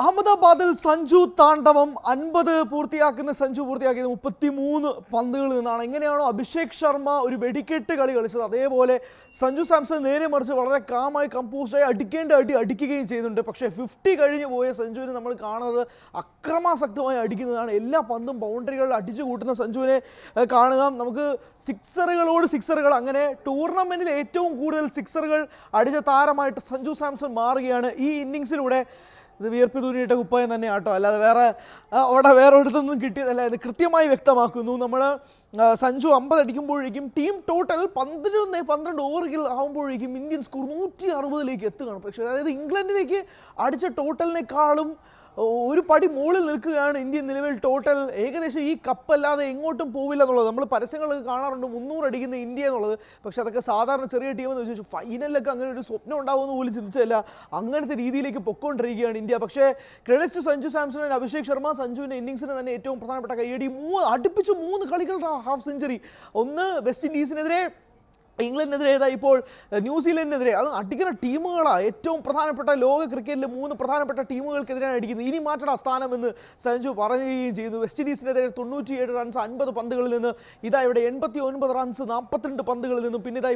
അഹമ്മദാബാദിൽ സഞ്ജു താണ്ഡവം 50 പൂർത്തിയാക്കുന്ന സഞ്ജു പൂർത്തിയാക്കിയത് 33 പന്തുകളിൽ നിന്നാണ്. എങ്ങനെയാണോ അഭിഷേക് ശർമ്മ ഒരു വെടിക്കെട്ട് കളി കളിച്ചത്, അതേപോലെ സഞ്ജു സാംസൺ നേരെ മറിച്ച് വളരെ കാമായി കമ്പോസ്ഡായി അടിക്കുകയും ചെയ്യുന്നുണ്ട്. പക്ഷേ 50 കഴിഞ്ഞ് പോയ സഞ്ജുവിനെ നമ്മൾ കാണുന്നത് അക്രമാസക്തമായി അടിക്കുന്നതാണ്. എല്ലാ പന്തും ബൗണ്ടറികളിൽ അടിച്ചു കൂട്ടുന്ന സഞ്ജുവിനെ കാണുക. നമുക്ക് സിക്സറുകളോട് സിക്സറുകൾ, അങ്ങനെ ടൂർണമെൻറ്റിൽ ഏറ്റവും കൂടുതൽ സിക്സറുകൾ അടിച്ച താരമായിട്ട് സഞ്ജു സാംസൺ മാറുകയാണ് ഈ ഇന്നിങ്സിലൂടെ. ഇത് വിയർപ്പ് തൂനിയിട്ട കുപ്പായം തന്നെ ആട്ടോ, അല്ലാതെ വേറെ ഒരിടത്തൊന്നും കിട്ടിയതല്ല എന്ന് കൃത്യമായി വ്യക്തമാക്കുന്നു. നമ്മൾ സഞ്ജു 50 അടിക്കുമ്പോഴേക്കും ടീം ടോട്ടൽ 12 ഓവറുകൾ ആകുമ്പോഴേക്കും ഇന്ത്യൻ സ്കോർ 160 എത്തുകയാണ്. പക്ഷേ അതായത് ഇംഗ്ലണ്ടിലേക്ക് അടിച്ച ടോട്ടലിനേക്കാളും ഒരു പടി മുകളിൽ നിൽക്കുകയാണ് ഇന്ത്യൻ നിലവിൽ. ടോട്ടൽ ഏകദേശം ഈ കപ്പല്ലാതെ എങ്ങോട്ടും പോവില്ല എന്നുള്ളത് നമ്മൾ പരസ്യങ്ങളൊക്കെ കാണാറുണ്ട്, 300 അടിക്കുന്ന ഇന്ത്യ എന്നുള്ളത്. പക്ഷെ അതൊക്കെ സാധാരണ ചെറിയ ടീമെന്ന് വെച്ചാൽ ഫൈനലിലൊക്കെ അങ്ങനെ ഒരു സ്വപ്നം ഉണ്ടാവുമെന്ന് പോലും ചിന്തിച്ചല്ല. അങ്ങനത്തെ രീതിയിലേക്ക് പൊക്കോണ്ടിരിക്കുകയാണ് ഇന്ത്യ. പക്ഷേ credits to Sanju Samson and Abhishek Sharma. സഞ്ജുവിൻ്റെ ഇന്നിങ്സിന് തന്നെ ഏറ്റവും പ്രധാനപ്പെട്ട കൈയടി. അടുപ്പിച്ച് 3 കളികളുടെ ഹാഫ് സെഞ്ചുറി. ഒന്ന് വെസ്റ്റ് ഇൻഡീസിനെതിരെ, ഇംഗ്ലണ്ടിനെതിരെ, ഇപ്പോൾ ന്യൂസിലൻഡിനെതിരെ. അത് അടിക്കുന്ന ടീമുകളാണ്. ഏറ്റവും പ്രധാനപ്പെട്ട ലോക ക്രിക്കറ്റിലെ 3 പ്രധാനപ്പെട്ട ടീമുകൾക്കെതിരെയാണ് അടിക്കുന്നത്. ഇനി മാറ്റണം സ്ഥാനമെന്ന് സഞ്ജു പറയുകയും ചെയ്യുന്നു. വെസ്റ്റ് ഇൻഡീസിനെതിരെ 97 റൺസ് 50 പന്തുകളിൽ നിന്ന്. ഇവിടെ 89 റൺസ് 42 പന്തുകളിൽ നിന്നും. പിന്നെ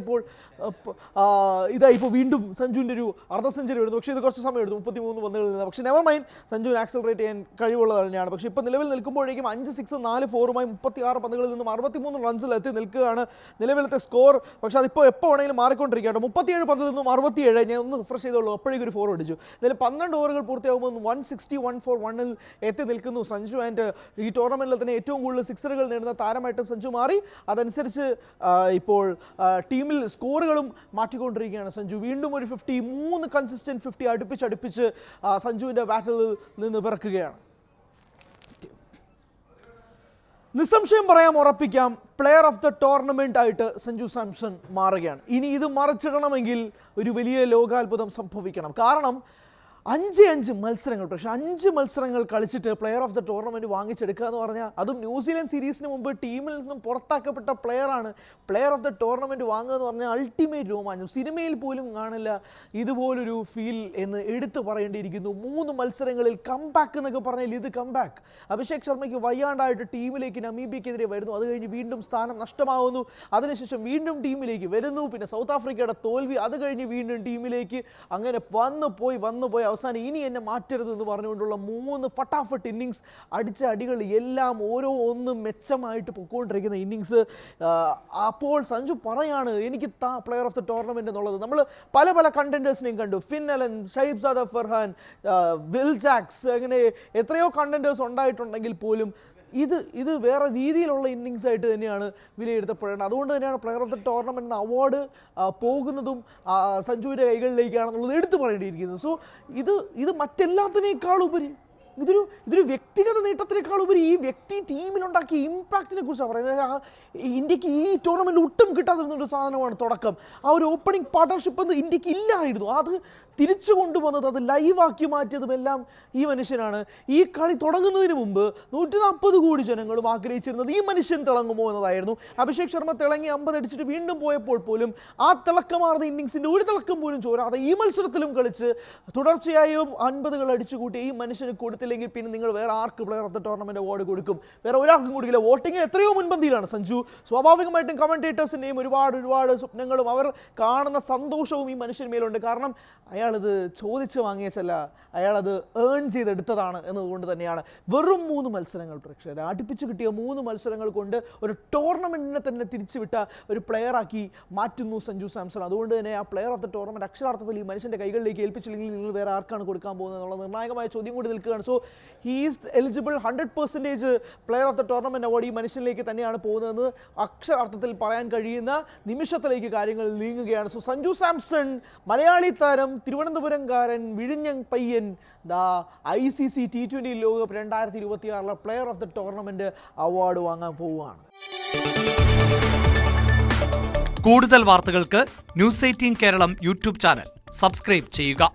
ഇപ്പോൾ വീണ്ടും സഞ്ജുവിൻ്റെ ഒരു അർദ്ധ സെഞ്ചുറി വരുന്നു. പക്ഷേ ഇത് കുറച്ച് സമയം എടുത്തു, 33 പന്തുകളിൽ നിന്ന്. പക്ഷേ നെവർ മൈൻഡ്, സഞ്ജുവിന് ആക്സലറേറ്റ് ചെയ്യാൻ കഴിവുള്ളത് തന്നെയാണ്. പക്ഷേ ഇപ്പോൾ നിലവിൽ നിൽക്കുമ്പോഴേക്കും 5 6 4 4 36 പന്തുകളിൽ നിന്നും 63 റൺസിൽ എത്തി നിൽക്കുകയാണ് നിലവിലത്തെ സ്കോർ. പക്ഷേ അതിപ്പോൾ എപ്പോൾ വേണമെങ്കിലും മാറിക്കൊണ്ടിരിക്കുകയാണ്. 37 പന്തിൽ നിന്നും 67. ഞാൻ ഒന്ന് റിഫ്രഷ് ചെയ്തോളൂ, അപ്പോഴേക്കും ഒരു 4 അടിച്ചു. ഇതിൽ 12 ഓവറുകൾ പൂർത്തിയാകുമ്പോൾ 160-141 എത്തി നിൽക്കുന്നു സഞ്ജു. ആൻഡ് ഈ ടൂർണമെൻറ്റിൽ തന്നെ ഏറ്റവും കൂടുതൽ സിക്സറുകൾ നേടുന്ന താരമായിട്ടും സഞ്ജു മാറി. അതനുസരിച്ച് ഇപ്പോൾ ടീമിൽ സ്കോറുകളും മാറ്റിക്കൊണ്ടിരിക്കുകയാണ് സഞ്ജു. വീണ്ടും ഒരു 50, 3 കൺസിസ്റ്റൻറ്റ് 50 അടുപ്പിച്ച് സഞ്ജുവിൻ്റെ ബാറ്റിൽ നിന്ന് പിറക്കുകയാണ്. നിസ്സംശയം പറയാം, ഉറപ്പിക്കാം, പ്ലെയർ ഓഫ് ദ ടൂർണമെൻ്റ് ആയിട്ട് സഞ്ജു സാംസൺ മാറുകയാണ്. ഇനി ഇത് മറിച്ചിടണമെങ്കിൽ ഒരു വലിയ ലോകാത്ഭുതം സംഭവിക്കണം. കാരണം 5 മത്സരങ്ങൾ, പക്ഷേ 5 മത്സരങ്ങൾ കളിച്ചിട്ട് പ്ലെയർ ഓഫ് ദ ടൂർണമെൻറ്റ് വാങ്ങിച്ചെടുക്കുക എന്ന് പറഞ്ഞാൽ, അതും ന്യൂസിലൻഡ് സീരീസിന് മുമ്പ് ടീമിൽ നിന്നും പുറത്താക്കപ്പെട്ട പ്ലെയറാണ് പ്ലെയർ ഓഫ് ദ ടൂർണമെൻറ്റ് വാങ്ങുക എന്ന് പറഞ്ഞാൽ അൾട്ടിമേറ്റ് രോമാഞ്ചം. സിനിമയിൽ പോലും കാണില്ല ഇതുപോലൊരു ഫീൽ എന്ന് എടുത്തു പറയേണ്ടിയിരിക്കുന്നു. 3 മത്സരങ്ങളിൽ കംബാക്ക് എന്നൊക്കെ പറഞ്ഞാൽ ഇത് കംബാക്ക്. അഭിഷേക് ശർമ്മയ്ക്ക് വയ്യാണ്ടായിട്ട് ടീമിലേക്ക് നമീബിയക്കെതിരെ വരുന്നു. അത് കഴിഞ്ഞ് വീണ്ടും സ്ഥാനം നഷ്ടമാവുന്നു. അതിനുശേഷം വീണ്ടും ടീമിലേക്ക് വരുന്നു. പിന്നെ സൗത്ത് ആഫ്രിക്കയുടെ തോൽവി, അത് കഴിഞ്ഞ് വീണ്ടും ടീമിലേക്ക്. അങ്ങനെ വന്നു പോയി അവസാനം ഇനി എന്നെ മാറ്റരുതെന്ന് പറഞ്ഞുകൊണ്ടുള്ള 3 ഫട്ടാഫട്ട് ഇന്നിങ്സ്. അടിച്ച അടികൾ എല്ലാം ഓരോന്നും മെച്ചമായിട്ട് പൊയ്ക്കൊണ്ടിരിക്കുന്ന ഇന്നിങ്സ്. അപ്പോൾ സഞ്ജു പറയാണ്, എനിക്ക് പ്ലെയർ ഓഫ് ദ ടൂർണമെൻറ്റ് എന്നുള്ളത്. നമ്മൾ പല കണ്ടൻറ്റേഴ്സിനെയും കണ്ടു. Finn Allen, Sahibzada Farhan, Will Jacks, അങ്ങനെ എത്രയോ കണ്ടൻറ്റേഴ്സ് ഉണ്ടായിട്ടുണ്ടെങ്കിൽ പോലും ഇത് വേറെ രീതിയിലുള്ള ഇന്നിങ്സ് ആയിട്ട് തന്നെയാണ് വിലയിരുത്തപ്പെടേണ്ടത്. അതുകൊണ്ട് തന്നെയാണ് പ്ലെയർ ഓഫ് ദ ടൂർണമെൻറ്റ് എന്ന അവാർഡ് പോകുന്നതും സഞ്ജുവിൻ്റെ കൈകളിലേക്കാണെന്നുള്ളത് എടുത്തു പറയേണ്ടിയിരിക്കുന്നത്. സോ ഇത് മറ്റെല്ലാത്തിനേക്കാളുപരി ഇതൊരു വ്യക്തിഗത നേട്ടത്തിനേക്കാളുപരി ഈ വ്യക്തി ടീമിലുണ്ടാക്കിയ ഇമ്പാക്റ്റിനെ കുറിച്ചാണ് പറയുന്നത്. ഇന്ത്യക്ക് ഈ ടൂർണമെൻറ്റിൽ ഒട്ടും കിട്ടാതിരുന്നൊരു സാധനമാണ് തുടക്കം. ആ ഒരു ഓപ്പണിംഗ് പാർട്ണർഷിപ്പ് എന്ന് ഇന്ത്യക്ക് ഇല്ലായിരുന്നു. അത് തിരിച്ചു കൊണ്ടുവന്നത്, അത് ലൈവാക്കി മാറ്റിയതുമെല്ലാം ഈ മനുഷ്യനാണ്. ഈ കളി തുടങ്ങുന്നതിന് മുമ്പ് 140 കോടി ജനങ്ങളും ആഗ്രഹിച്ചിരുന്നത് ഈ മനുഷ്യൻ തിളങ്ങുമോ എന്നതായിരുന്നു. അഭിഷേക് ശർമ്മ തിളങ്ങി 50 അടിച്ചിട്ട് വീണ്ടും പോയപ്പോൾ പോലും ആ തിളക്കമാർന്ന ഇന്നിങ്സിൻ്റെ ഒരു തിളക്കം പോലും ചോരാതെ ഈ മത്സരത്തിലും കളിച്ച് തുടർച്ചയായും 50 അടിച്ചുകൂട്ടി ഈ മനുഷ്യന് കൊടുത്തില്ലെങ്കിൽ പിന്നെ നിങ്ങൾ വേറെ ആർക്ക് player of the tournament award കൊടുക്കും? വേറെ ഒരാൾക്കും കൊടുക്കില്ല. വോട്ടിങ്ങിൽ എത്രയോ മുൻപന്തിയിലാണ് സഞ്ജു. സ്വാഭാവികമായിട്ടും കമൻറ്റേറ്റേഴ്സിൻ്റെയും ഒരുപാട് സ്വപ്നങ്ങളും അവർ കാണുന്ന സന്തോഷവും ഈ മനുഷ്യന് മേലുണ്ട്. കാരണം അയാളത് ചോദിച്ച് വാങ്ങിയച്ചല്ല, അയാളത് ഏൺ ചെയ്തെടുത്തതാണ് എന്നതുകൊണ്ട് തന്നെയാണ്. വെറും 3 മത്സരങ്ങൾ, പക്ഷേ അടുപ്പിച്ച് കിട്ടിയ 3 മത്സരങ്ങൾ കൊണ്ട് ഒരു ടൂർണമെൻറ്റിനെ തന്നെ തിരിച്ചുവിട്ട ഒരു പ്ലെയറാക്കി മാറ്റുന്നു സഞ്ജു സാംസൺ. അതുകൊണ്ട് തന്നെ ആ പ്ലെയർ ഓഫ് ദ ടൂർണമെൻറ്റ് അക്ഷരാർത്ഥത്തിൽ ഈ മനുഷ്യൻ്റെ കൈകളിലേക്ക് ഏൽപ്പിച്ചില്ലെങ്കിൽ നിങ്ങൾ വേറെ ആർക്കാണ് കൊടുക്കാൻ പോകുന്നത് എന്നുള്ള നിർണായകമായ ചോദ്യം കൂടി നിൽക്കുകയാണ്. So he is eligible. 100% player of the tournament award ഈ മനുഷ്യനിലേക്ക് തന്നെയാണ് പോകുന്നതെന്ന് അക്ഷരാർത്ഥത്തിൽ പറയാൻ കഴിയുന്ന നിമിഷത്തിലേക്ക് കാര്യങ്ങൾ നീങ്ങുകയാണ്. സോ സഞ്ജു സാംസൺ, മലയാളി താരം, തിരുവനന്തപുരംകാരൻ, വിഴിഞ്ഞം പയ്യൻ, ICC T20 ലോകകപ്പ് 2026 player of the tournament award വാങ്ങാൻ പോവുകയാണ്. കൂടുതൽ വാർത്തകൾക്ക് News 18 Keralam YouTube channel subscribe ചെയ്യുക.